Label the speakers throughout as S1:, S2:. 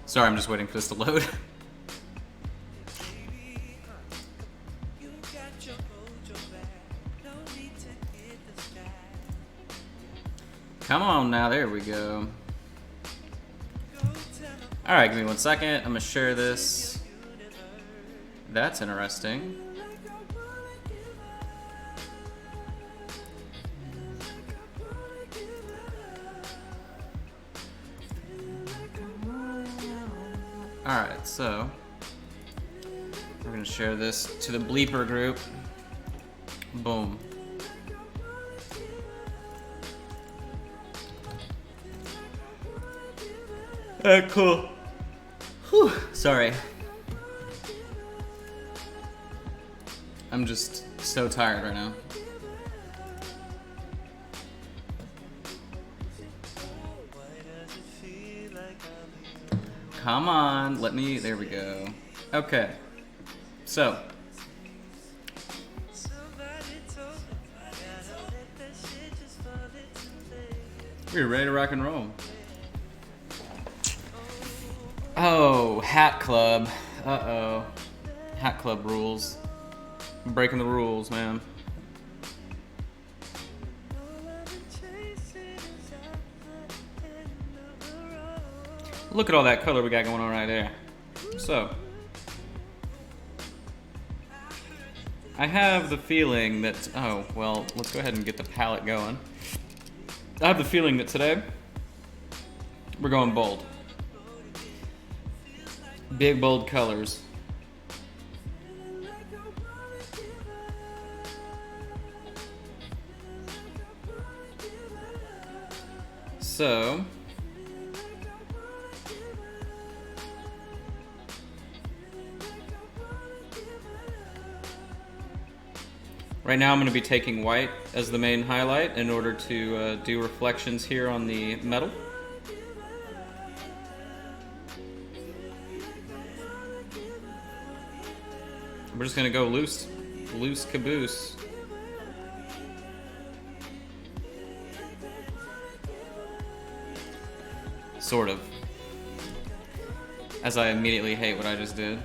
S1: Sorry, I'm just waiting for this to load. Come on now, there we go. Alright, give me 1 second. I'm gonna share this. That's interesting. Alright, so we're gonna share this to the Bleeper group. Boom. Alright, cool. Whew, sorry. I'm just so tired right now. Come on, let me, there we go. Okay, so. We're ready to rock and roll. Oh, Hat Club. Uh-oh. Hat Club rules. I'm breaking the rules, man. Look at all that color we got going on right there. So, I have the feeling that, oh, well, let's go ahead and get the palette going. I have the feeling that today, we're going bold. Big, bold colors. So, right now I'm going to be taking white as the main highlight in order to do reflections here on the metal. We're just going to go loose caboose. Sort of. As I immediately hate what I just did.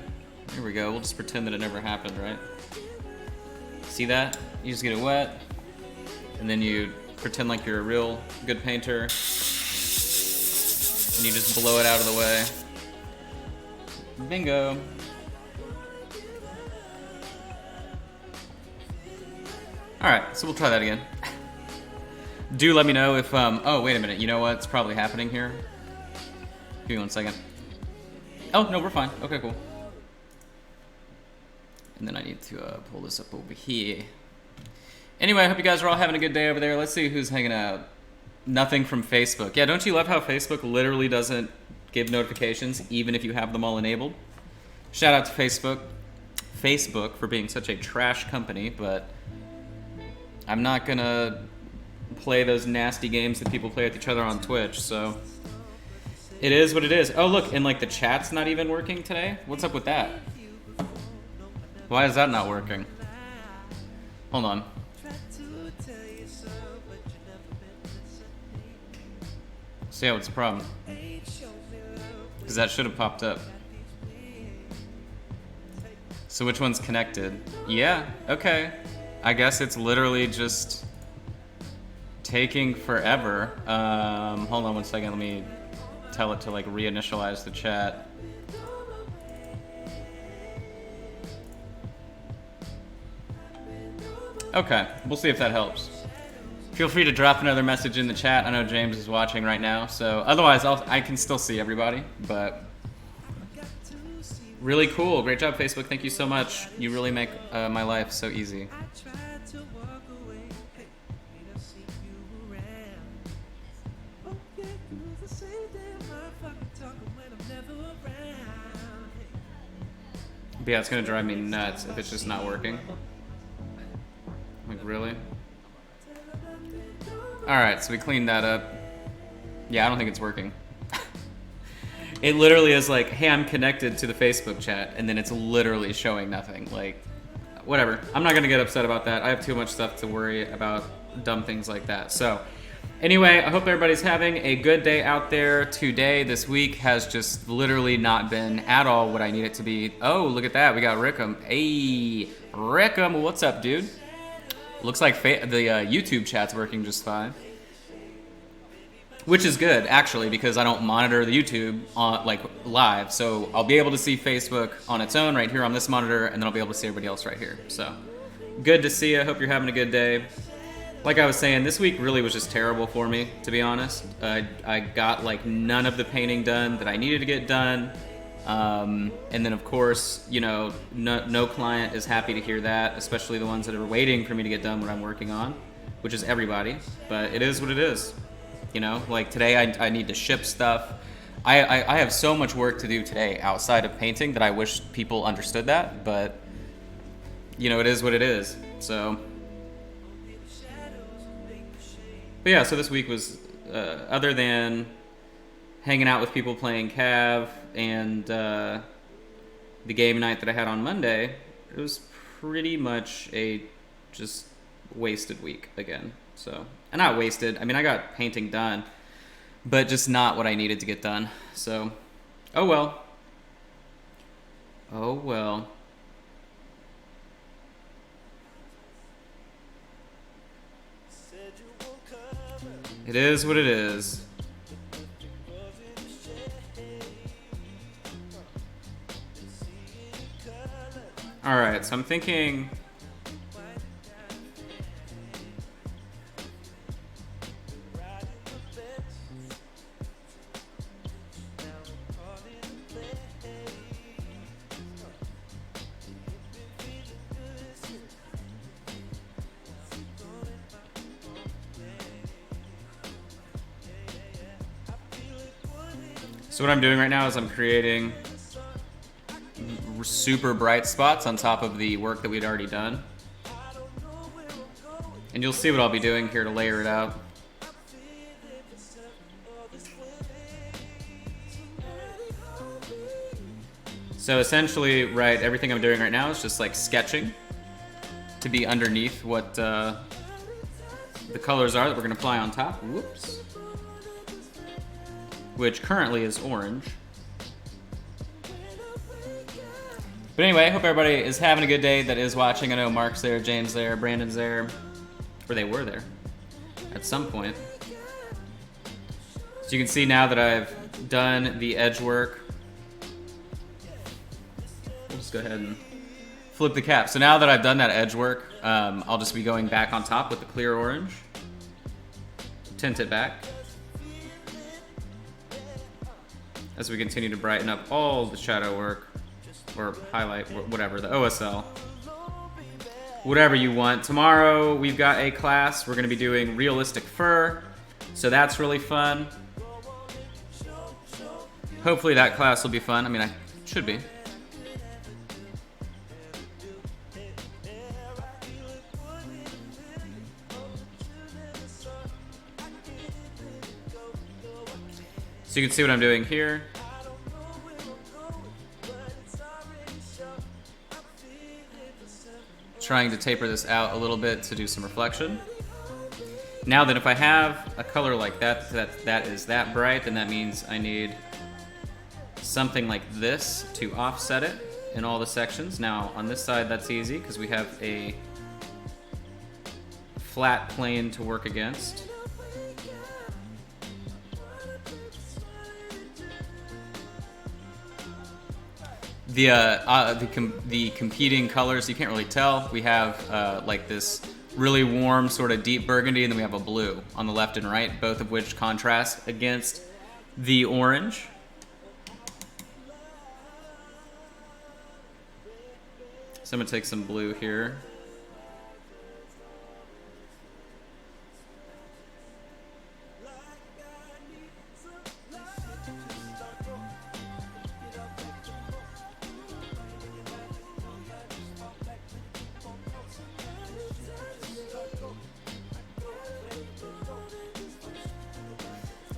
S1: Here we go, we'll just pretend that it never happened, right? See that? You just get it wet, and then you pretend like you're a real good painter, and you just blow it out of the way. Bingo. Alright, so we'll try that again. Do let me know if, oh, wait a minute, you know what's probably happening here? Give me 1 second. Oh, no, we're fine. Okay, cool. And then I need to pull this up over here. Anyway, I hope you guys are all having a good day over there. Let's see who's hanging out. Nothing from Facebook. Yeah, don't you love how Facebook literally doesn't give notifications, even if you have them all enabled? Shout out to Facebook for being such a trash company, but I'm not gonna play those nasty games that people play with each other on Twitch, so it is what it is. Oh, look, and like the chat's not even working today? What's up with that? Why is that not working? Hold on. So yeah, what's the problem? Because that should have popped up. So which one's connected? Yeah, okay. I guess it's literally just taking forever. Hold on 1 second, let me tell it to like reinitialize the chat. Okay, we'll see if that helps. Feel free to drop another message in the chat. I know James is watching right now, so otherwise I can still see everybody, but really cool. Great job, Facebook. Thank you so much. You really make my life so easy. But yeah, it's gonna drive me nuts if it's just not working. Like, really? Alright, so we cleaned that up. Yeah, I don't think it's working. It literally is like, hey, I'm connected to the Facebook chat, and then it's literally showing nothing. Like, whatever. I'm not gonna get upset about that. I have too much stuff to worry about, dumb things like that. So, anyway, I hope everybody's having a good day out there. Today, this week, has just literally not been at all what I need it to be. Oh, look at that. We got Rickham. Hey, Rickham, what's up, dude? Looks like the YouTube chat's working just fine. Which is good, actually, because I don't monitor the YouTube on, like, live. So I'll be able to see Facebook on its own right here on this monitor, and then I'll be able to see everybody else right here. So, good to see you. Hope you're having a good day. Like I was saying, this week really was just terrible for me, to be honest. I got, like, none of the painting done that I needed to get done. And then, of course, you know, no client is happy to hear that, especially the ones that are waiting for me to get done what I'm working on, which is everybody. But it is what it is. You know, like today I need to ship stuff. I have so much work to do today outside of painting that I wish people understood that, but you know, it is what it is. So, but yeah, so this week was, other than hanging out with people playing Cav and the game night that I had on Monday, it was pretty much a just wasted week again. So, and not wasted. I mean, I got painting done, but just not what I needed to get done. So, oh well. Oh well. It is what it is. All right, so I'm thinking. So what I'm doing right now is I'm creating super bright spots on top of the work that we'd already done. And you'll see what I'll be doing here to layer it out. So essentially, right, everything I'm doing right now is just like sketching to be underneath what the colors are that we're gonna apply on top. Whoops. Which currently is orange. But anyway, I hope everybody is having a good day that is watching. I know Mark's there, James there, Brandon's there, or they were there at some point. So you can see now that I've done the edge work. We'll just go ahead and flip the cap. So now that I've done that edge work, I'll just be going back on top with the clear orange. Tint it back. As we continue to brighten up all the shadow work, or highlight, whatever, the OSL. Whatever you want. Tomorrow, we've got a class. We're going to be doing realistic fur, so that's really fun. Hopefully that class will be fun. I mean, it should be. So you can see what I'm doing here. Trying to taper this out a little bit to do some reflection. Now then, if I have a color like that is that bright, then that means I need something like this to offset it in all the sections. Now on this side, that's easy because we have a flat plane to work against. The competing colors, you can't really tell. We have like this really warm sort of deep burgundy, and then we have a blue on the left and right, both of which contrast against the orange. So I'm gonna take some blue here.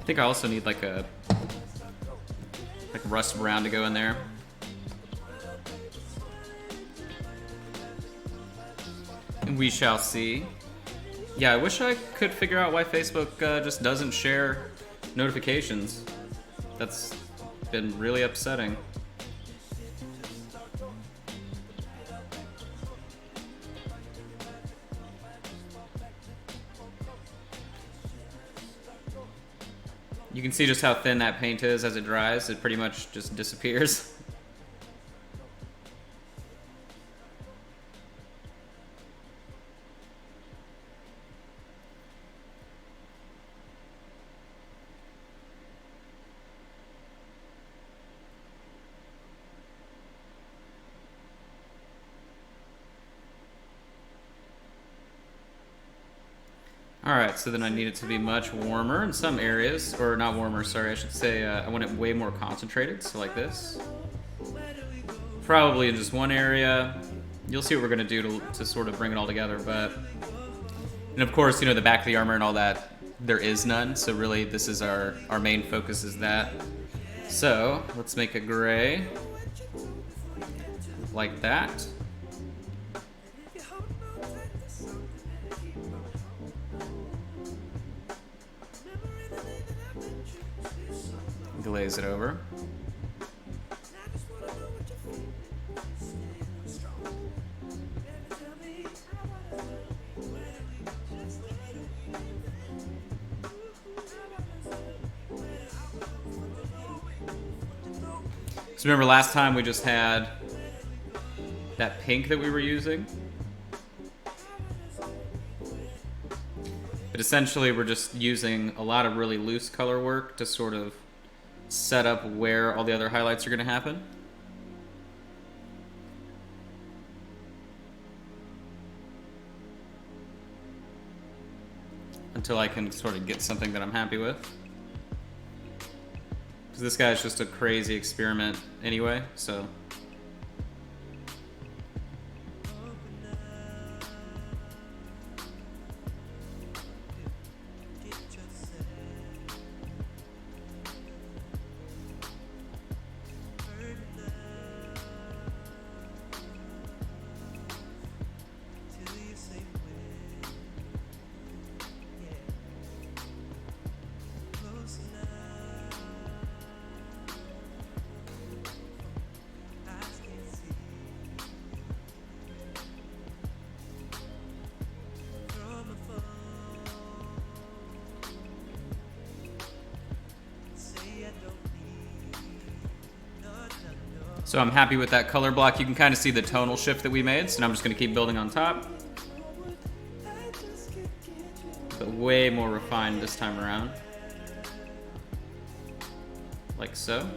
S1: I think I also need like rust brown to go in there. And we shall see. Yeah, I wish I could figure out why Facebook just doesn't share notifications. That's been really upsetting. You can see just how thin that paint is as it dries. It pretty much just disappears. Alright, so then I need it to be much warmer in some areas, or not warmer, sorry, I should say, I want it way more concentrated, so like this. Probably in just one area. You'll see what we're gonna do to sort of bring it all together, but... And of course, you know, the back of the armor and all that, there is none, so really this is our main focus is that. So, let's make a gray. Like that. Glaze it over. So remember last time we just had that pink that we were using? But essentially we're just using a lot of really loose color work to sort of set up where all the other highlights are going to happen. Until I can sort of get something that I'm happy with. Because this guy's just a crazy experiment anyway, so... So I'm happy with that color block. You can kind of see the tonal shift that we made, so now I'm just going to keep building on top. But way more refined this time around. Like so.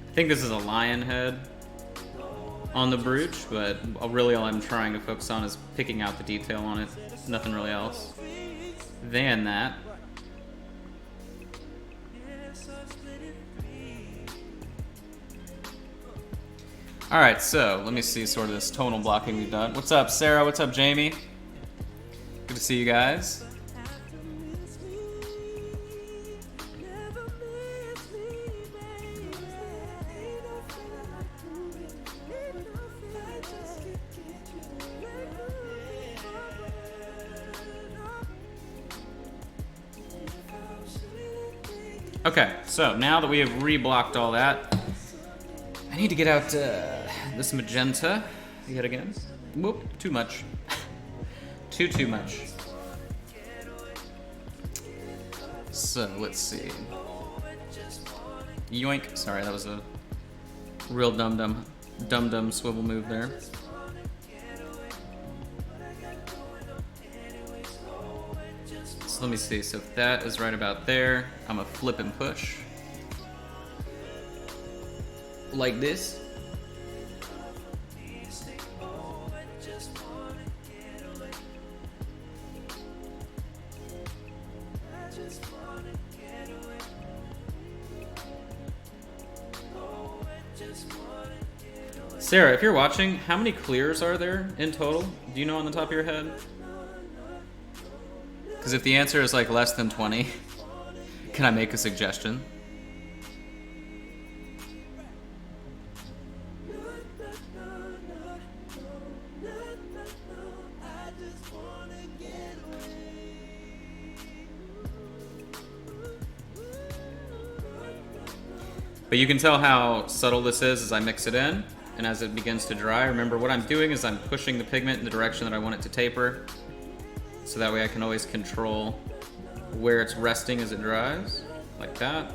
S1: I think this is a lion head on the brooch, but really all I'm trying to focus on is picking out the detail on it. Nothing really else than that. Alright, so let me see sort of this tonal blocking we've done. What's up, Sarah? What's up, Jamie? Good to see you guys. Okay, so now that we have reblocked all that, I need to get out this magenta yet again. Whoop, too much. too much. So let's see. Yoink. Sorry, that was a real dum-dum swivel move there. So let me see. So if that is right about there, I'm gonna flip and push. Like this. Sarah, if you're watching, how many clears are there in total? Do you know on the top of your head? Because if the answer is like less than 20, can I make a suggestion? But you can tell how subtle this is as I mix it in, and as it begins to dry. Remember, what I'm doing is I'm pushing the pigment in the direction that I want it to taper, so that way I can always control where it's resting as it dries, like that.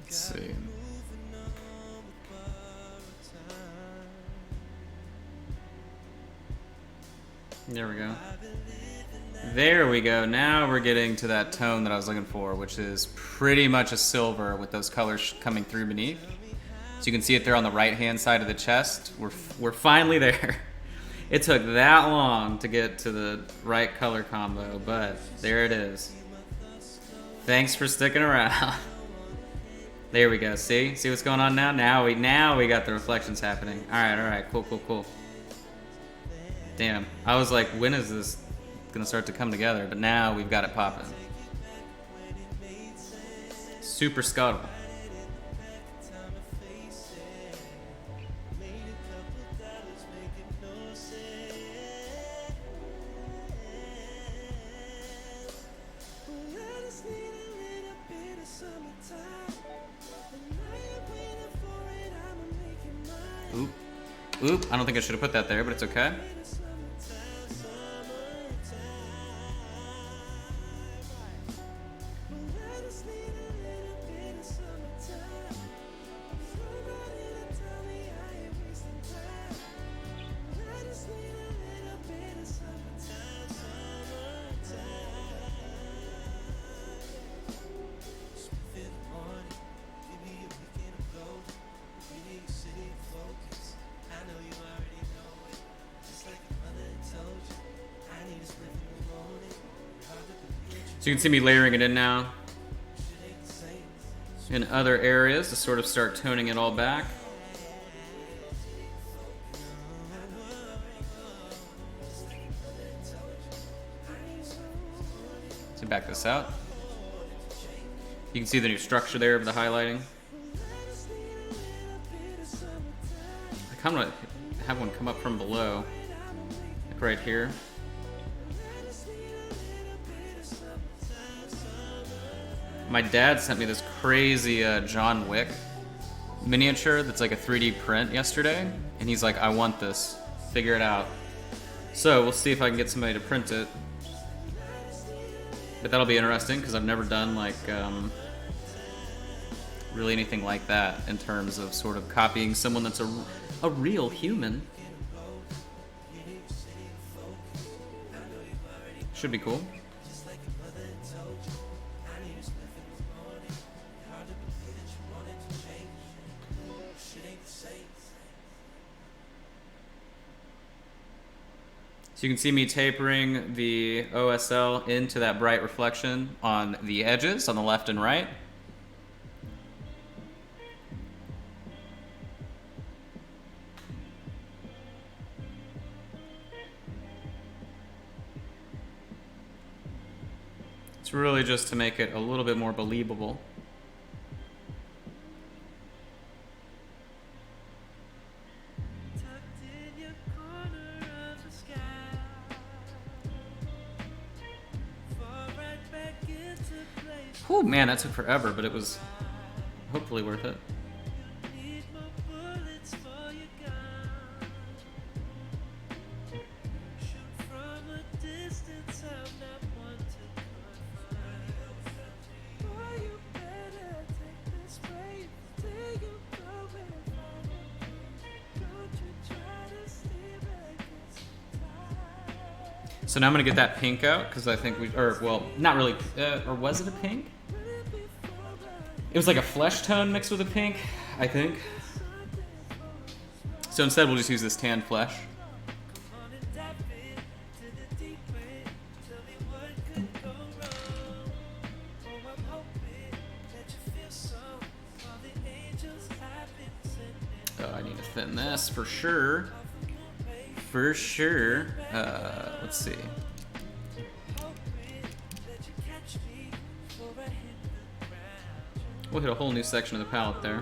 S1: Let's see. There we go. There we go. Now we're getting to that tone that I was looking for, which is pretty much a silver with those colors coming through beneath. So you can see it there on the right-hand side of the chest. We're finally there. It took that long to get to the right color combo, but there it is. Thanks for sticking around. There we go. See what's going on now? Now we got the reflections happening. All right. Cool. Damn. I was like, when is this gonna start to come together? But now we've got it popping. Super scuttle. Oop, I don't think I should have put that there, but it's okay. So you can see me layering it in now in other areas to sort of start toning it all back. So back this out. You can see the new structure there of the highlighting. I kind of have one come up from below, like right here. My dad sent me this crazy John Wick miniature that's like a 3D print yesterday, and he's like, I want this. Figure it out. So we'll see if I can get somebody to print it. But that'll be interesting because I've never done like really anything like that in terms of sort of copying someone that's a real human. Should be cool. So you can see me tapering the OSL into that bright reflection on the edges on the left and right. It's really just to make it a little bit more believable. Oh man, that took forever, but it was hopefully worth it. So now I'm gonna get that pink out because I think well, not really, or was it a pink? It was like a flesh tone mixed with a pink, I think. So instead we'll just use this tan flesh. Oh, I need to thin this for sure. For sure. Let's see. We'll hit a whole new section of the palette there.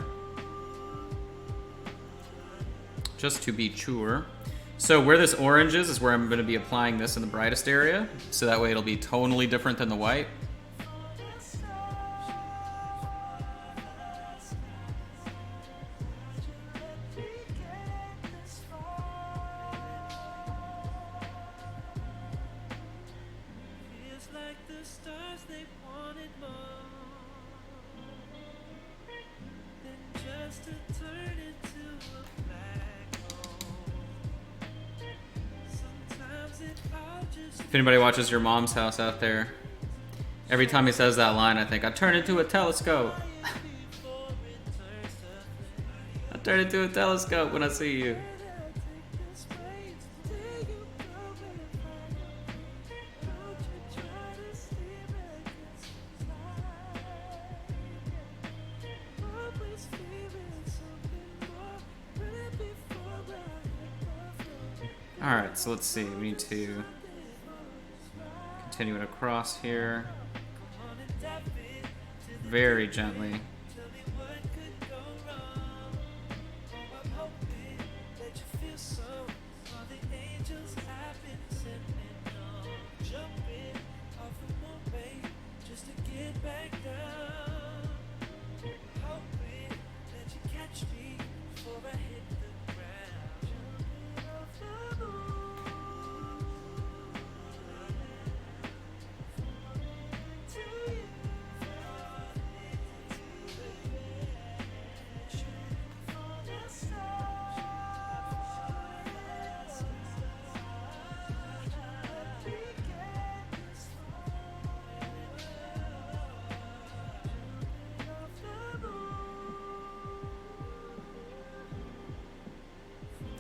S1: Just to be sure. So where this orange is where I'm going to be applying this in the brightest area. So that way it'll be tonally different than the white. If anybody watches Your Mom's House out there, every time he says that line, I think, I turn into a telescope. I turn into a telescope when I see you. Alright, so let's see, we need to continue it across here very gently.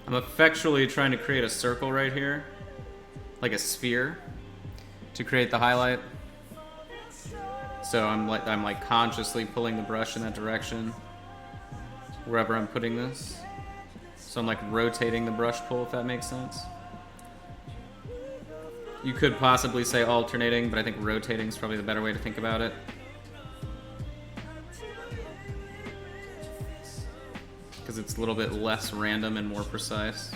S1: I'm effectually trying to create a circle right here, like a sphere, to create the highlight. So I'm like consciously pulling the brush in that direction wherever I'm putting this. So I'm like rotating the brush pull, if that makes sense. You could possibly say alternating, but I think rotating is probably the better way to think about it. Because it's a little bit less random and more precise.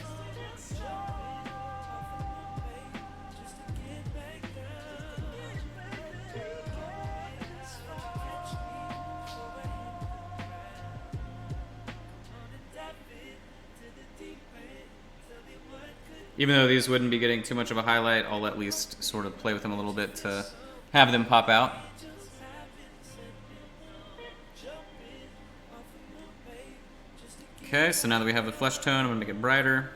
S1: Even though these wouldn't be getting too much of a highlight, I'll at least sort of play with them a little bit to have them pop out. Okay, so now that we have the flesh tone, I'm gonna make it brighter.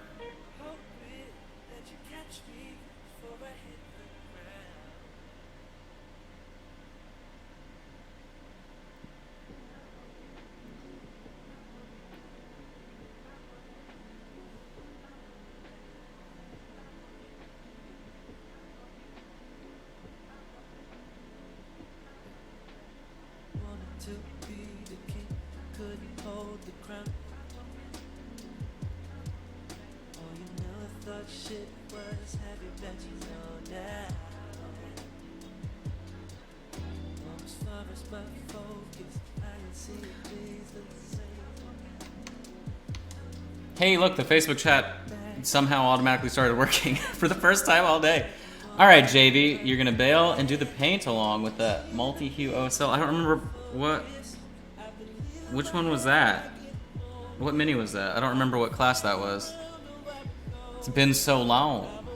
S1: Hey, look, the Facebook chat somehow automatically started working for the first time all day. All right, JV, you're gonna bail and do the paint along with the multi-hue OSL. I don't remember which one was that? What mini was that? I don't remember what class that was. It's been so long.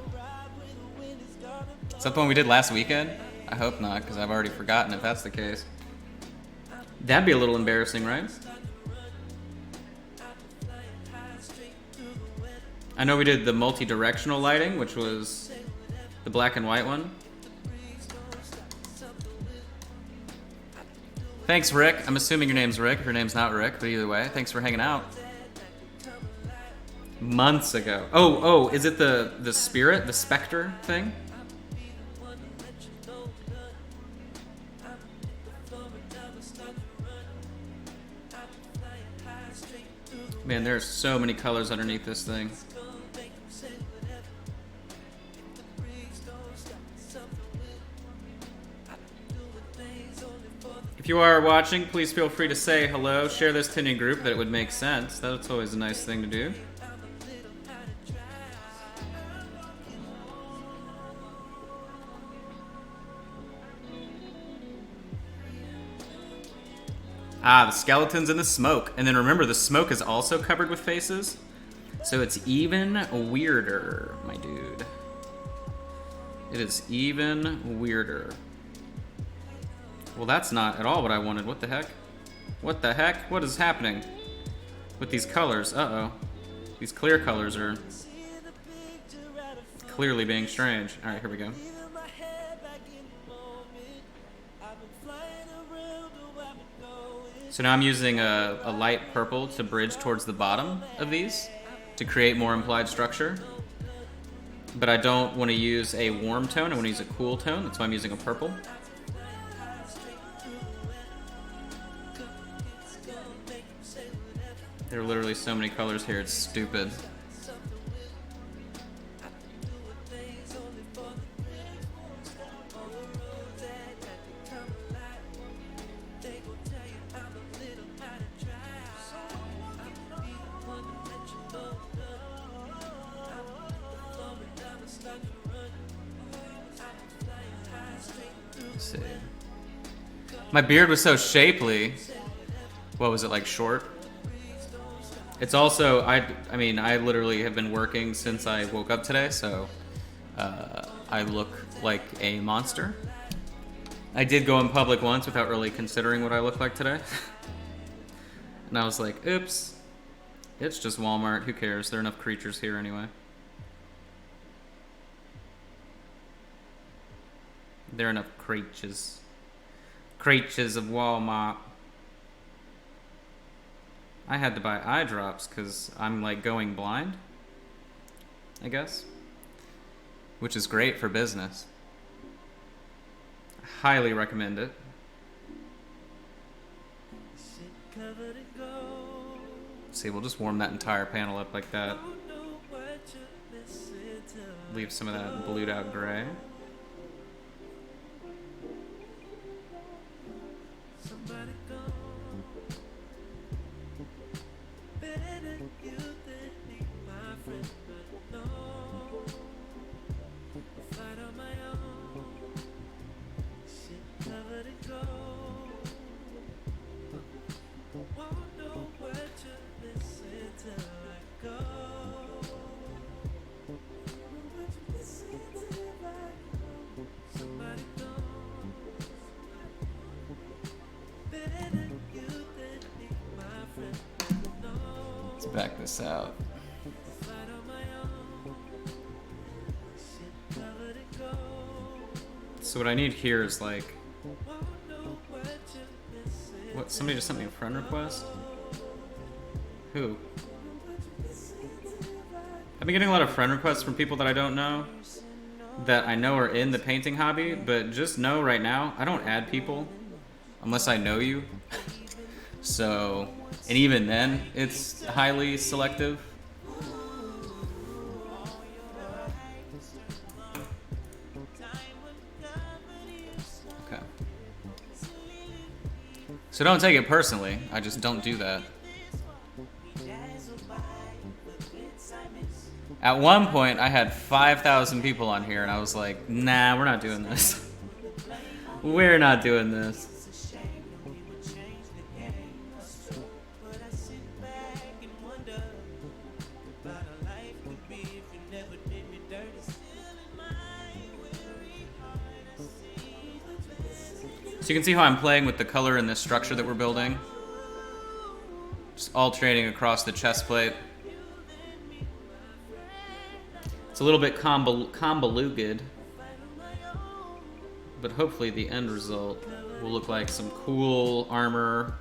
S1: Is that the one we did last weekend? I hope not, because I've already forgotten if that's the case. That'd be a little embarrassing, right? I know we did the multi-directional lighting, which was the black and white one. Thanks, Rick. I'm assuming your name's Rick. If your name's not Rick, but either way, thanks for hanging out. Months ago. Oh, is it the spirit, the specter thing? Man, there's so many colors underneath this thing. If you are watching, please feel free to say hello, share this to any group that it would make sense. That's always a nice thing to do. Ah, the skeletons and the smoke. And then remember, the smoke is also covered with faces. So it's even weirder, my dude. It is even weirder. Well, that's not at all what I wanted. What the heck? What the heck? What is happening with these colors? Uh-oh. These clear colors are clearly being strange. All right, here we go. So now I'm using a light purple to bridge towards the bottom of these to create more implied structure. But I don't want to use a warm tone. I want to use a cool tone. That's why I'm using a purple. There are literally so many colors here, it's stupid. Let's see. My beard was so shapely. What was it, like short? It's also, I mean, I literally have been working since I woke up today, so I look like a monster. I did go in public once without really considering what I look like today. And I was like, oops, it's just Walmart, who cares? There are enough creatures here anyway. There are enough creatures. Creatures of Walmart. I had to buy eye drops because I'm like going blind, I guess, which is great for business. Highly recommend it. See, we'll just warm that entire panel up like that. Leave some of that blued out gray. back this out. So what I need here is like, what? Somebody just sent me a friend request. Who? I've been getting a lot of friend requests from people that I don't know, that I know are in the painting hobby, but just know right now, I don't add people unless I know you. So, and even then, it's highly selective. Okay. So don't take it personally, I just don't do that. At one point, I had 5,000 people on here, and I was like, nah, we're not doing this. We're not doing this. So you can see how I'm playing with the color in this structure that we're building. Just alternating across the chest plate. It's a little bit convoluted, but hopefully the end result will look like some cool armor,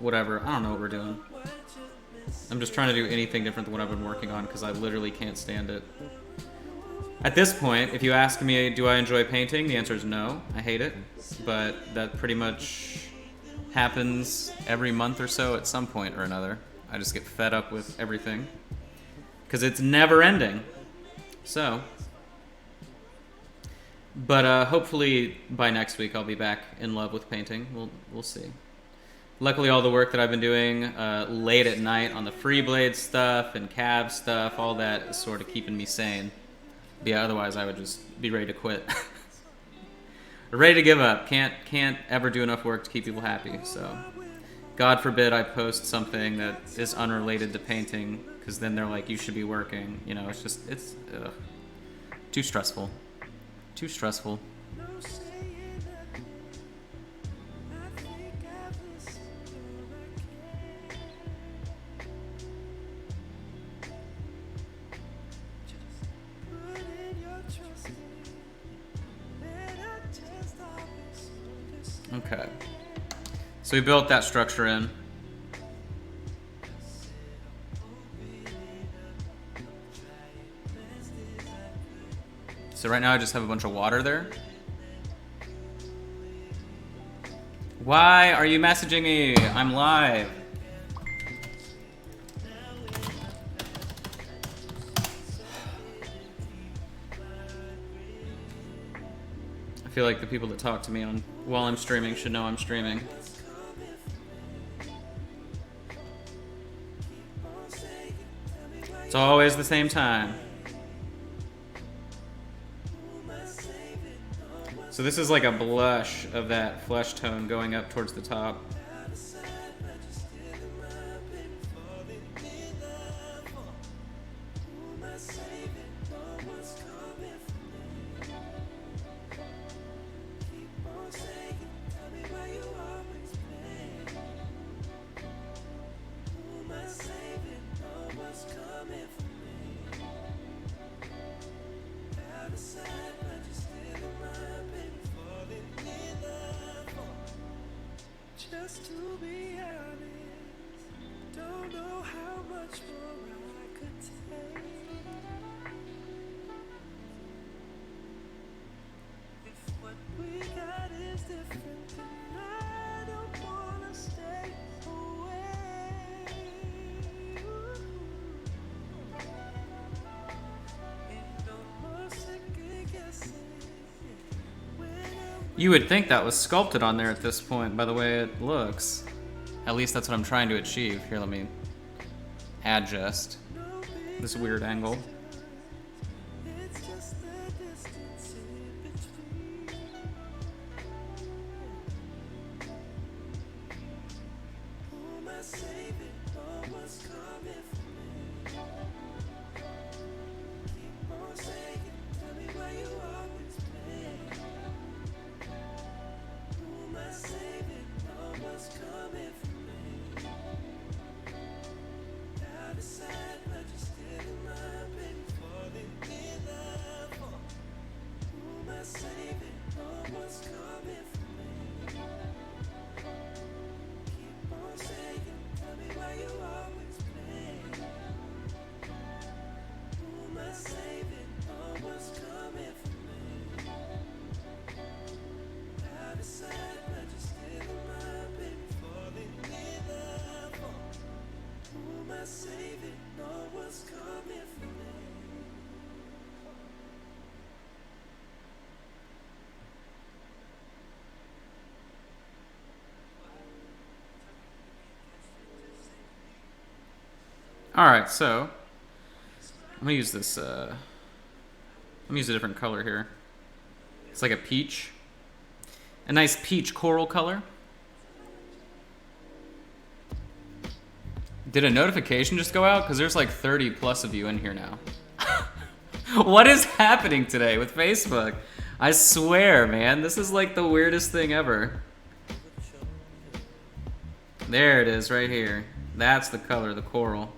S1: whatever. I don't know what we're doing. I'm just trying to do anything different than what I've been working on because I literally can't stand it. At this point, if you ask me, do I enjoy painting? The answer is no. I hate it. But that pretty much happens every month or so at some point or another. I just get fed up with everything because it's never ending. So, but hopefully by next week I'll be back in love with painting. We'll see. Luckily, all the work that I've been doing late at night on the Freeblade stuff and Cav stuff, all that is sort of keeping me sane. But yeah, otherwise I would just be ready to quit. Ready to give up. Can't ever do enough work to keep people happy. So, God forbid I post something that is unrelated to painting, because then they're like, you should be working. You know, it's just, it's too stressful. Too stressful. Okay. So we built that structure in. So right now I just have a bunch of water there. Why are you messaging me? I'm live. I feel like the people that talk to me on while I'm streaming should know I'm streaming. It's always the same time. So this is like a blush of that flesh tone going up towards the top. You would think that was sculpted on there at this point, by the way it looks. At least that's what I'm trying to achieve. Here, let me adjust this weird angle. Alright, so I'm gonna use this I'm gonna use a different color here. It's like a peach. A nice peach coral color. Did a notification just go out? Because there's like 30 plus of you in here now. What is happening today with Facebook? I swear, man, this is like the weirdest thing ever. There it is, right here. That's the color, the coral.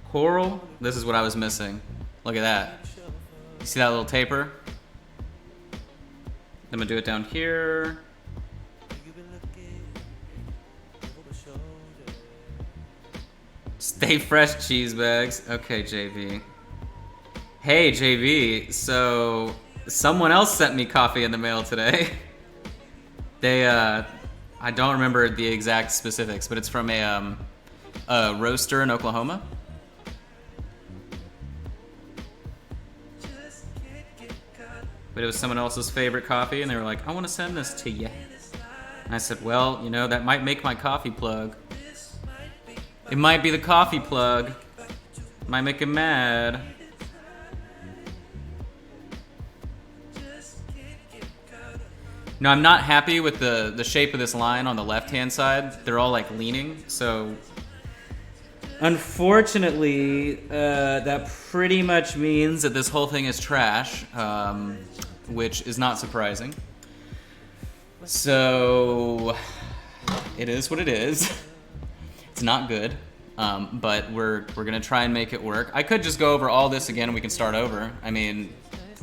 S1: Coral? This is what I was missing. Look at that. You see that little taper? I'm gonna do it down here. Stay fresh, cheese bags. Okay, JV. Hey, JV. So, someone else sent me coffee in the mail today. They, I don't remember the exact specifics, but it's from a roaster in Oklahoma. But it was someone else's favorite coffee, and they were like, I want to send this to you. And I said, well, you know, that might make my coffee plug. It might be the coffee plug. Might make him mad. No, I'm not happy with the shape of this line on the left-hand side. They're all like leaning, so unfortunately, that pretty much means that this whole thing is trash, which is not surprising. So it is what it is. It's not good, but we're gonna try and make it work. I could just go over all this again and we can start over. I mean,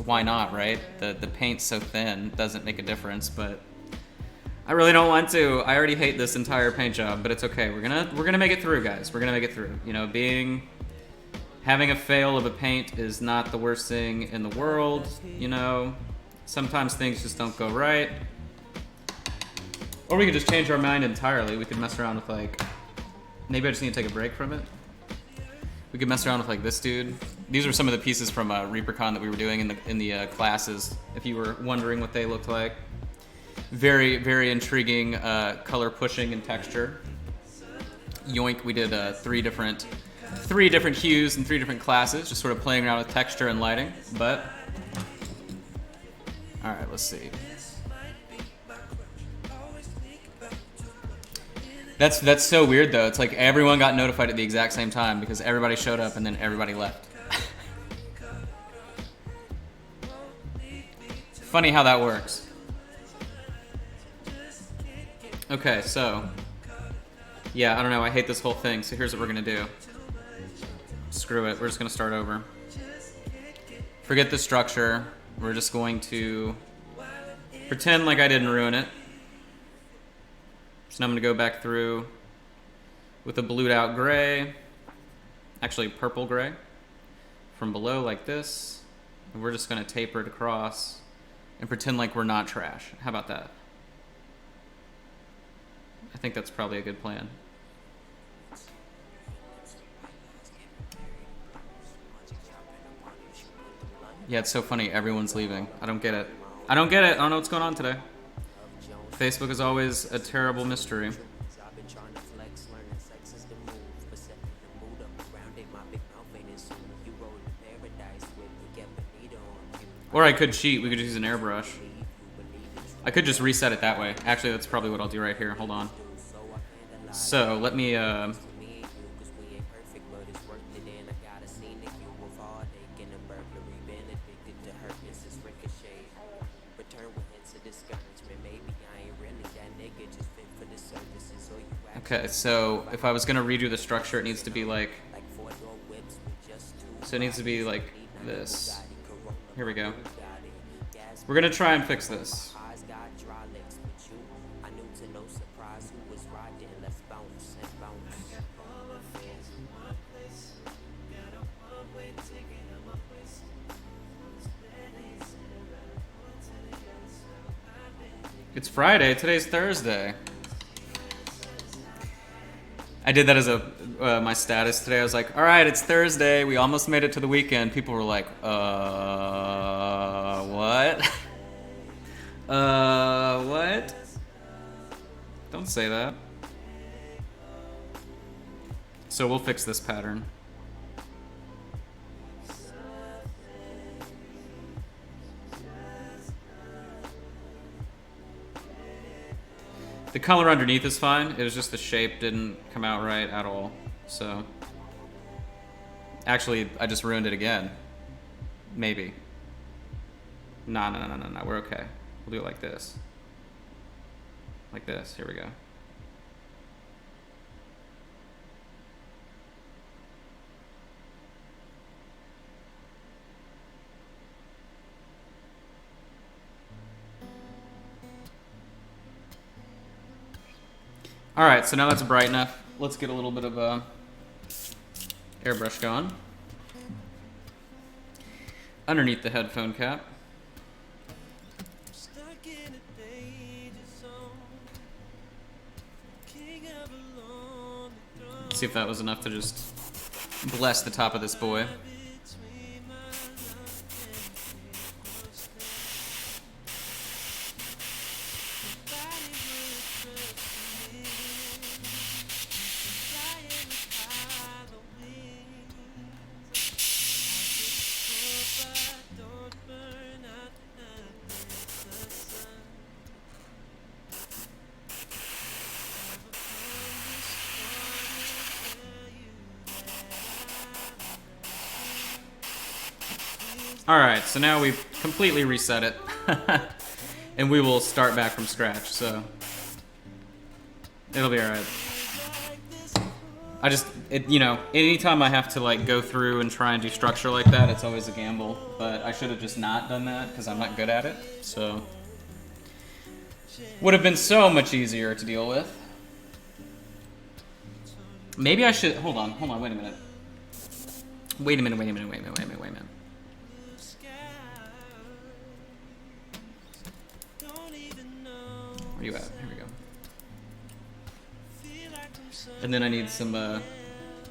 S1: why not, right? The paint's so thin, doesn't make a difference, but I really don't want to. I already hate this entire paint job, but it's okay. We're gonna make it through, guys. We're gonna make it through. You know, having a fail of a paint is not the worst thing in the world. You know, sometimes things just don't go right. Or we could just change our mind entirely. We could mess around with like, maybe I just need to take a break from it. We could mess around with like this dude. These are some of the pieces from ReaperCon that we were doing in the classes. If you were wondering what they looked like, very very intriguing color pushing and texture. Yoink! We did three different hues and 3 different classes, just sort of playing around with texture and lighting. But all right, let's see. That's so weird though. It's like everyone got notified at the exact same time because everybody showed up and then everybody left. Funny how that works. Okay, so yeah, I don't know. I hate this whole thing. So here's what we're gonna do. Screw it. We're just gonna start over. Forget the structure. We're just going to pretend like I didn't ruin it. So now I'm going to go back through with a blued out gray, actually purple gray, from below like this. And we're just going to taper it across and pretend like we're not trash. How about that? I think that's probably a good plan. Yeah, it's so funny. Everyone's leaving. I don't get it. I don't know what's going on today. Facebook is always a terrible mystery. Or I could cheat. We could just use an airbrush. I could just reset it that way. Actually, that's probably what I'll do right here. Hold on. So, let me, okay, so if I was gonna redo the structure, it needs to be like, so it needs to be like this. Here we go. We're gonna try and fix this. It's Friday, today's Thursday. I did that as my status today. I was like, all right, it's Thursday. We almost made it to the weekend. People were like, what? What? Don't say that. So we'll fix this pattern. The color underneath is fine. It was just the shape didn't come out right at all. So, actually, I just ruined it again. Maybe. No. We're okay. We'll do it like this. Like this. Here we go. All right, so now that's bright enough. Let's get a little bit of airbrush going underneath the headphone cap. See if that was enough to just bless the top of this boy. Alright, so now we've completely reset it. And we will start back from scratch, so it'll be alright. You know, anytime I have to like go through and try and do structure like that, it's always a gamble. But I should have just not done that because I'm not good at it, so would have been so much easier to deal with. Maybe I should, hold on, wait a minute. Wait a minute. Where you at? Here we go. And then I need some,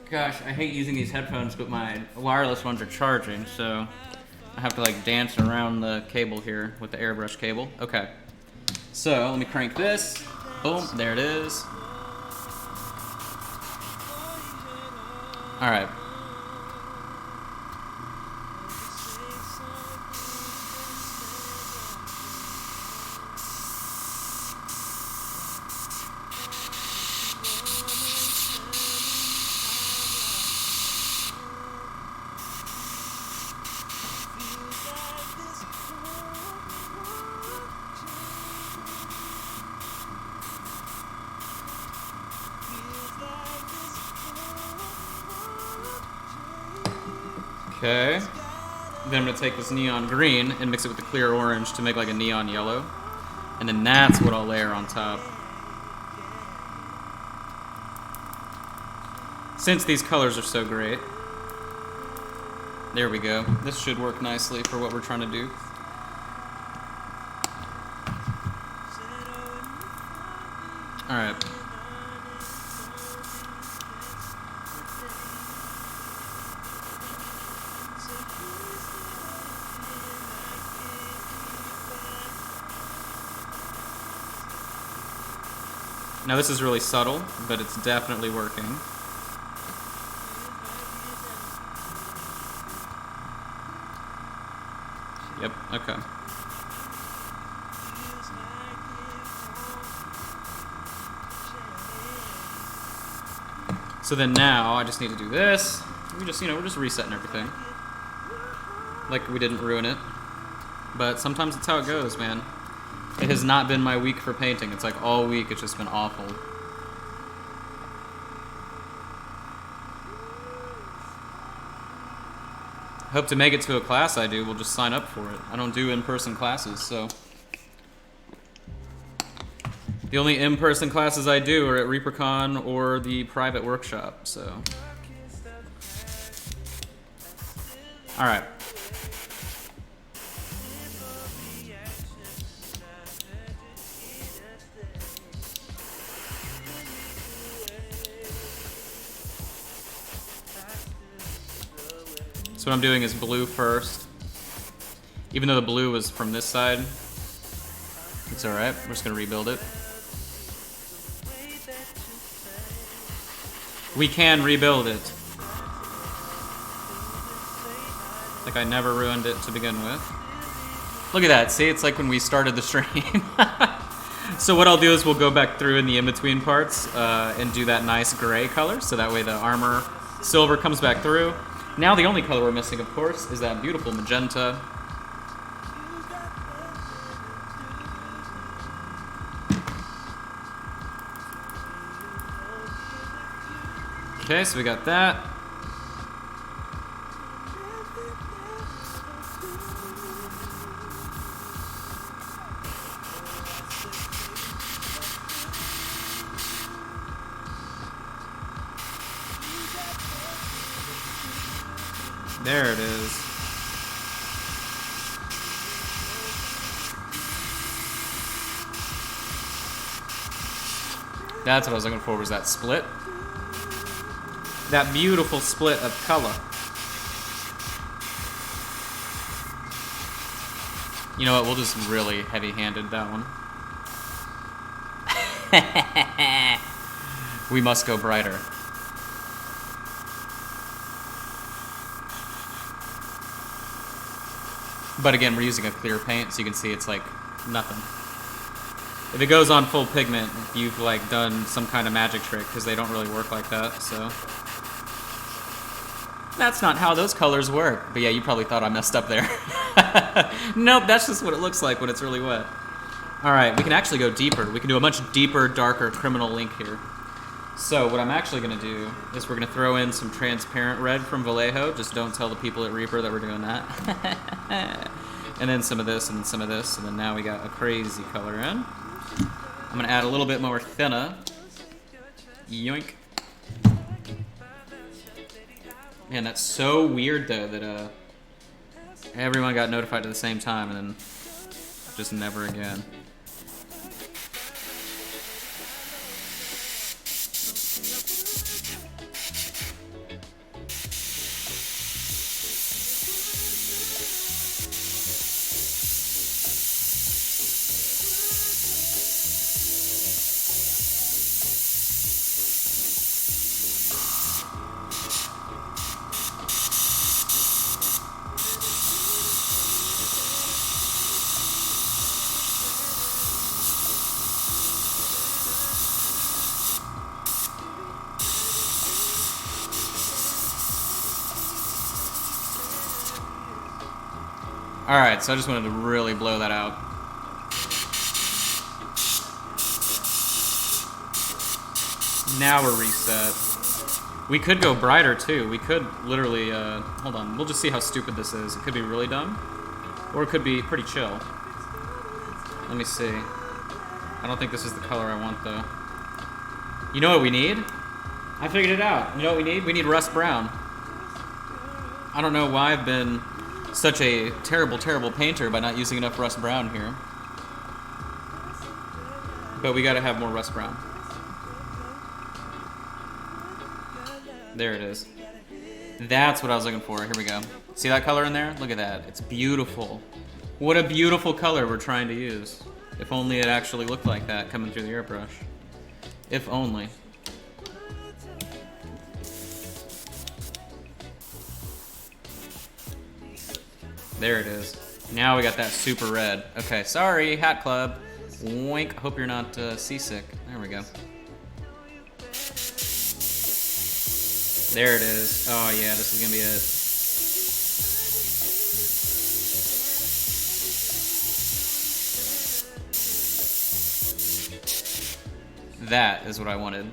S1: gosh, I hate using these headphones, but my wireless ones are charging, so I have to like dance around the cable here with the airbrush cable. Okay. So, let me crank this. Boom, there it is. Alright. Okay, then I'm going to take this neon green and mix it with the clear orange to make like a neon yellow. And then that's what I'll layer on top. Since these colors are so great. There we go. This should work nicely for what we're trying to do. Alright. Now this is really subtle, but it's definitely working. Yep, okay. So then now I just need to do this. We're just resetting everything. Like we didn't ruin it. But sometimes it's how it goes, man. It has not been my week for painting. It's like all week it's just been awful. Hope to make it to a class I do. We'll just sign up for it. I don't do in-person classes, so. The only in-person classes I do are at ReaperCon or the private workshop, so. Alright. So what I'm doing is blue first. Even though the blue was from this side, it's alright. We're just gonna rebuild it. We can rebuild it. Like I never ruined it to begin with. Look at that, see, it's like when we started the stream. So what I'll do is we'll go back through in the in-between parts and do that nice gray color, so that way the armor silver comes back through. Now the only color we're missing, of course, is that beautiful magenta. Okay, so we got that. There it is. That's what I was looking for, was that split. That beautiful split of color. You know what, we'll just really heavy-handed that one. We must go brighter. But again, we're using a clear paint, so you can see it's like nothing. If it goes on full pigment, you've like done some kind of magic trick, because they don't really work like that, so. That's not how those colors work. But yeah, you probably thought I messed up there. Nope, that's just what it looks like when it's really wet. Alright, we can actually go deeper. We can do a much deeper, darker Criminal Link here. So what I'm actually going to do is we're going to throw in some transparent red from Vallejo. Just don't tell the people at Reaper that we're doing that. And then some of this, and then some of this, and then now we got a crazy color in. I'm going to add a little bit more thinner. Yoink. Man, that's so weird though that everyone got notified at the same time and then just never again. Alright, so I just wanted to really blow that out. Now we're reset. We could go brighter too. We could literally, hold on, we'll just see how stupid this is. It could be really dumb, or it could be pretty chill. Let me see. I don't think this is the color I want though. You know what we need? I figured it out. You know what we need? We need rust brown. I don't know why I've been such a terrible, terrible painter by not using enough rust brown here. But we gotta have more rust brown. There it is. That's what I was looking for. Here we go. See that color in there? Look at that. It's beautiful. What a beautiful color we're trying to use. If only it actually looked like that coming through the airbrush. If only. There it is. Now we got that super red. Okay, sorry, Hat Club. Wink. Hope you're not seasick. There we go. There it is. Oh yeah, this is gonna be it. That is what I wanted.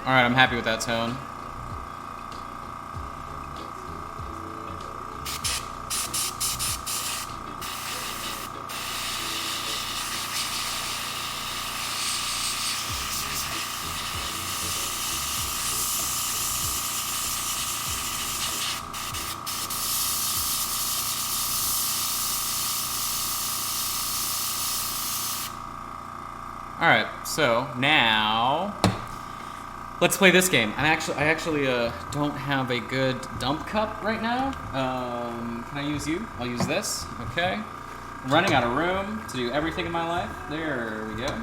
S1: Alright, I'm happy with that tone. Alright, so now let's play this game. I actually don't have a good dump cup right now. Can I use you? I'll use this. Okay. I'm running out of room to do everything in my life. There we go.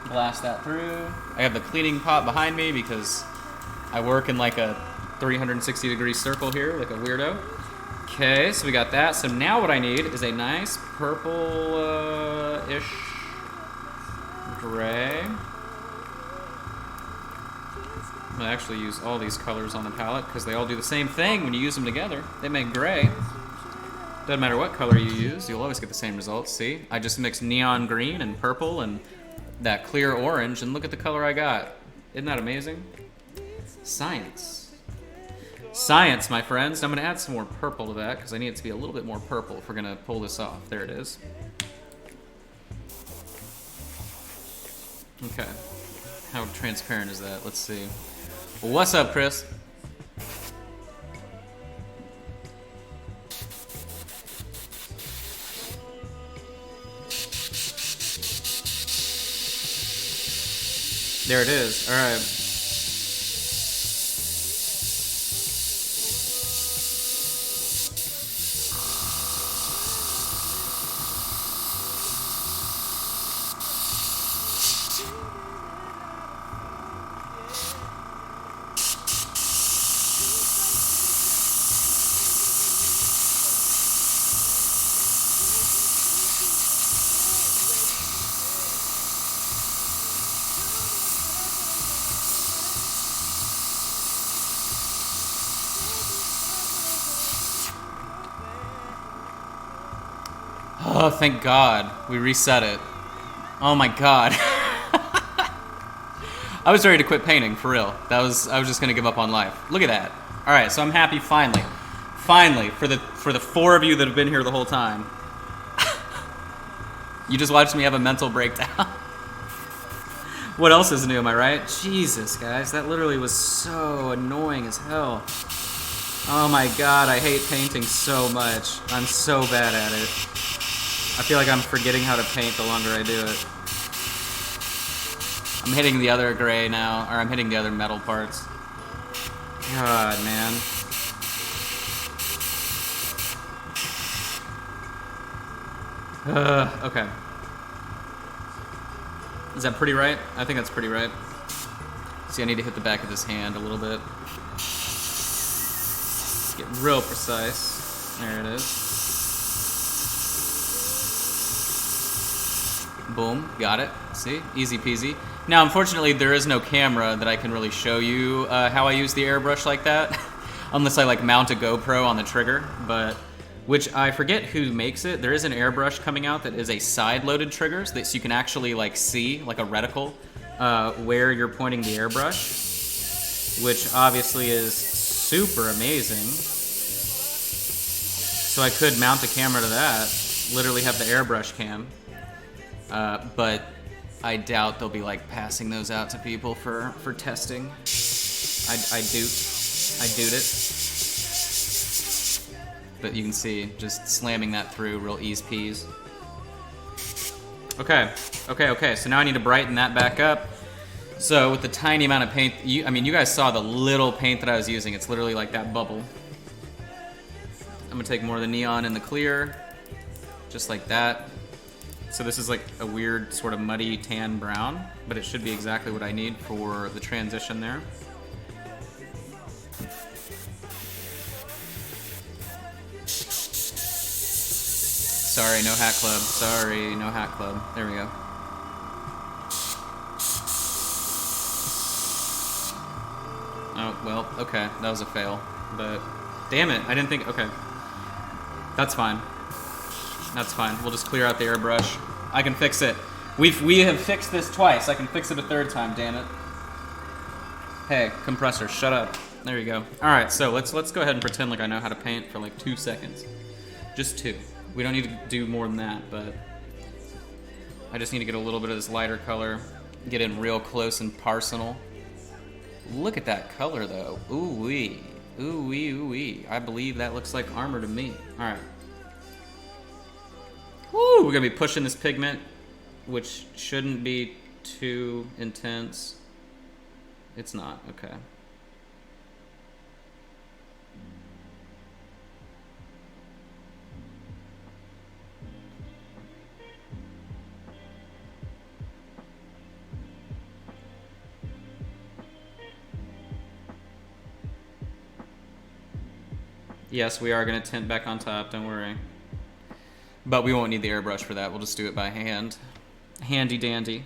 S1: Blast that through. I have the cleaning pot behind me because I work in like a 360-degree circle here, like a weirdo. Okay, so we got that. So now what I need is a nice purple-ish gray. I'm gonna actually use all these colors on the palette because they all do the same thing when you use them together. They make gray. Doesn't matter what color you use, you'll always get the same results. See, I just mixed neon green and purple and that clear orange, and look at the color I got. Isn't that amazing? Science. Science, my friends. I'm gonna add some more purple to that because I need it to be a little bit more purple if we're gonna pull this off. There it is. Okay. How transparent is that? Let's see. What's up, Chris? There it is. All right. Oh, thank God. We reset it. Oh my God. I was ready to quit painting, for real. I was just gonna give up on life. Look at that. Alright, so I'm happy finally. Finally, for the 4 of you that have been here the whole time. You just watched me have a mental breakdown. What else is new, am I right? Jesus, guys, that literally was so annoying as hell. Oh my God, I hate painting so much. I'm so bad at it. I feel like I'm forgetting how to paint the longer I do it. I'm hitting the other gray now, or I'm hitting the other metal parts. God, man. Okay. Is that pretty right? I think that's pretty right. See, I need to hit the back of this hand a little bit. Get real precise. There it is. Boom, got it. See, easy peasy. Now, unfortunately, there is no camera that I can really show you how I use the airbrush like that, unless I like mount a GoPro on the trigger. But which I forget who makes it. There is an airbrush coming out that is a side-loaded trigger, so that you can actually like see like a reticle where you're pointing the airbrush, which obviously is super amazing. So I could mount a camera to that, literally have the airbrush cam. But I doubt they'll be like passing those out to people for testing. I doot it. But you can see just slamming that through real ease peas. Okay, so now I need to brighten that back up. So with the tiny amount of paint, I mean, you guys saw the little paint that I was using. It's literally like that bubble. I'm gonna take more of the neon and the clear, just like that. So this is like a weird sort of muddy tan brown, but it should be exactly what I need for the transition there. Sorry, no hat club. Sorry, no hat club. There we go. Oh, well, okay. That was a fail. But, damn it. I didn't think... Okay. That's fine. That's fine. We'll just clear out the airbrush. I can fix it. We have fixed this twice. I can fix it a third time, damn it. Hey, compressor, shut up. There you go. Alright, so let's go ahead and pretend like I know how to paint for like 2 seconds. Just 2. We don't need to do more than that, but I just need to get a little bit of this lighter color, get in real close and personal. Look at that color, though. Ooh-wee. Ooh-wee, ooh-wee. I believe that looks like armor to me. All right. Woo, we're going to be pushing this pigment which shouldn't be too intense. It's not, okay. Yes, we are going to tint back on top, don't worry. But we won't need the airbrush for that, we'll just do it by hand. Handy dandy.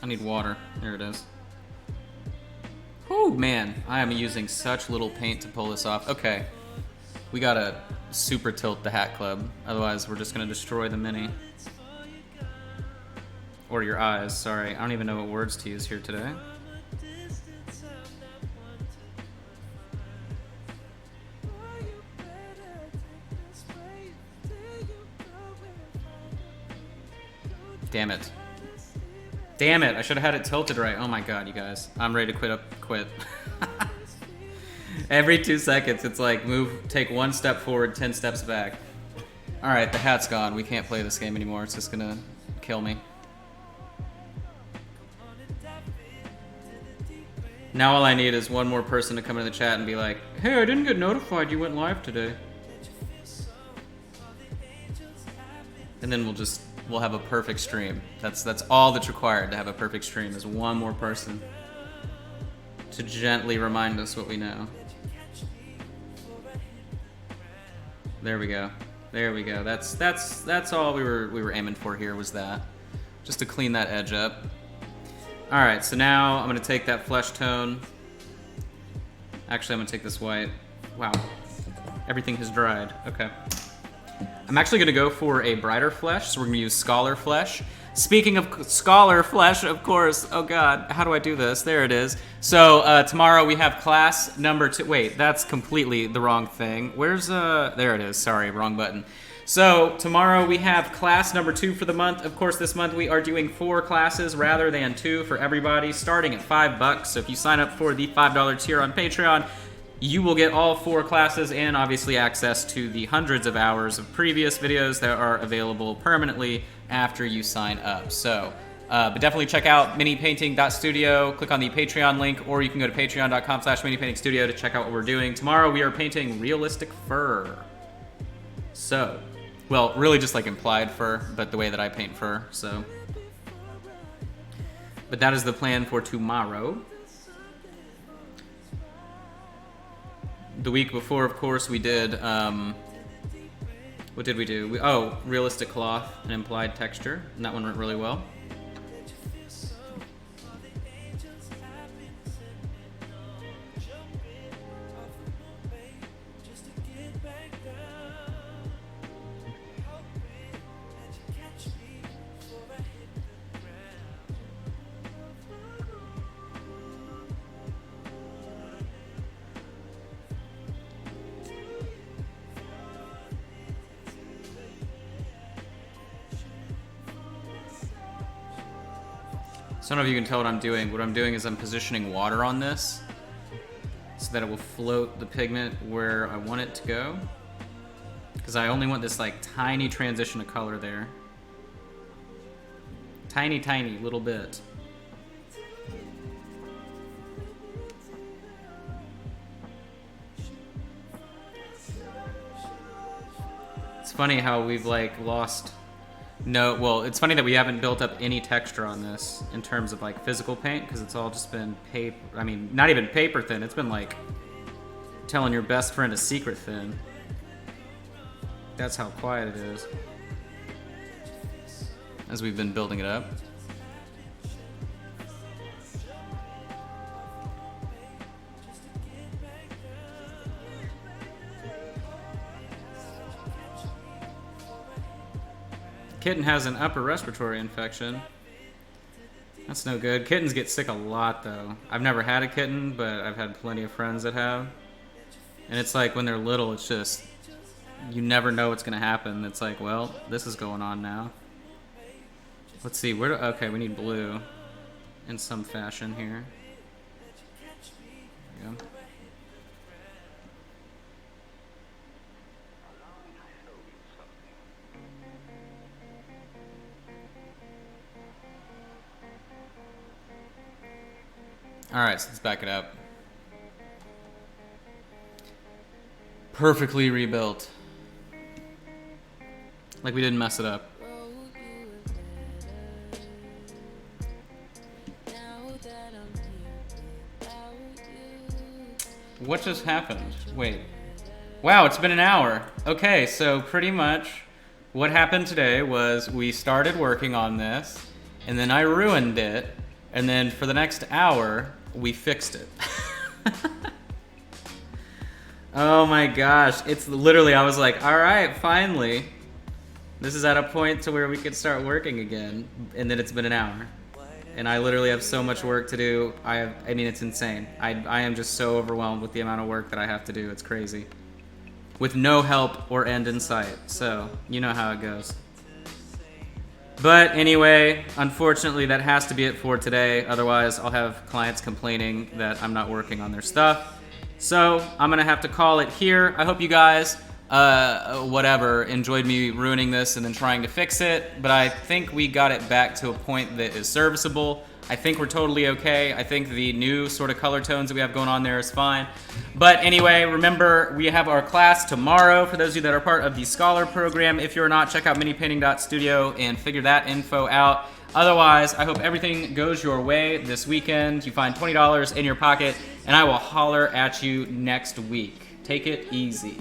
S1: I need water, there it is. Oh man, I am using such little paint to pull this off. Okay, we gotta super tilt the hat club, otherwise we're just gonna destroy the mini. Or your eyes, sorry. I don't even know what words to use here today. Damn it. Damn it, I should have had it tilted right. Oh my god, you guys. I'm ready to quit. Every 2 seconds, it's like take 1 step forward, 10 steps back. Alright, the hat's gone. We can't play this game anymore. It's just gonna kill me. Now all I need is one more person to come into the chat and be like, hey, I didn't get notified you went live today. And then we'll have a perfect stream. That's all that's required to have a perfect stream is one more person to gently remind us what we know. There we go. There we go. That's all we were aiming for here was that. Just to clean that edge up. Alright, so now I'm gonna take that flesh tone. Actually, I'm gonna take this white. Wow. Everything has dried. Okay. I'm actually going to go for a brighter flesh, so we're going to use Scholar Flesh. Speaking of Scholar Flesh, of course, oh god, how do I do this? There it is. So, tomorrow we have class number 2. Wait, that's completely the wrong thing. Where's, there it is. Sorry, wrong button. So, tomorrow we have class number 2 for the month. Of course, this month we are doing 4 classes rather than 2 for everybody, starting at $5. So if you sign up for the $5 tier on Patreon, you will get all 4 classes and obviously access to the hundreds of hours of previous videos that are available permanently after you sign up. So, but definitely check out minipainting.studio, click on the Patreon link, or you can go to patreon.com/minipaintingstudio to check out what we're doing. Tomorrow we are painting realistic fur. So, well, really just like implied fur, but the way that I paint fur, so. But that is the plan for tomorrow. The week before, of course, we did, what did we do? Realistic cloth and implied texture, and that one went really well. So I don't know if you can tell what I'm doing. What I'm doing is I'm positioning water on this so that it will float the pigment where I want it to go. Because I only want this like tiny transition of color there. Tiny, tiny little bit. It's funny how we've like lost... No, well, it's funny that we haven't built up any texture on this in terms of like physical paint, because it's all just been paper. I mean, not even paper thin. It's been like telling your best friend a secret thin. That's how quiet it is as we've been building it up. Kitten has an upper respiratory infection. That's no good. Kittens get sick a lot, though. I've never had a kitten, but I've had plenty of friends that have. And it's like when they're little, it's just, you never know what's going to happen. It's like, well, this is going on now. Let's see, okay, we need blue in some fashion here. There we go. Alright, so let's back it up. Perfectly rebuilt. Like we didn't mess it up. What just happened? Wait. Wow, it's been an hour. Okay, so pretty much what happened today was we started working on this, and then I ruined it, and then for the next hour, we fixed it. Oh my gosh, it's literally, I was like, all right, finally. This is at a point to where we could start working again, and then it's been an hour. And I literally have so much work to do. I mean, it's insane. I am just so overwhelmed with the amount of work that I have to do. It's crazy. With no help or end in sight. So, you know how it goes. But anyway, unfortunately, that has to be it for today. Otherwise, I'll have clients complaining that I'm not working on their stuff. So, I'm going to have to call it here. I hope you guys, enjoyed me ruining this and then trying to fix it. But I think we got it back to a point that is serviceable. I think we're totally okay. I think the new sort of color tones that we have going on there is fine. But anyway, remember, we have our class tomorrow. For those of you that are part of the Scholar program, if you're not, check out minipainting.studio and figure that info out. Otherwise, I hope everything goes your way this weekend. You find $20 in your pocket, and I will holler at you next week. Take it easy.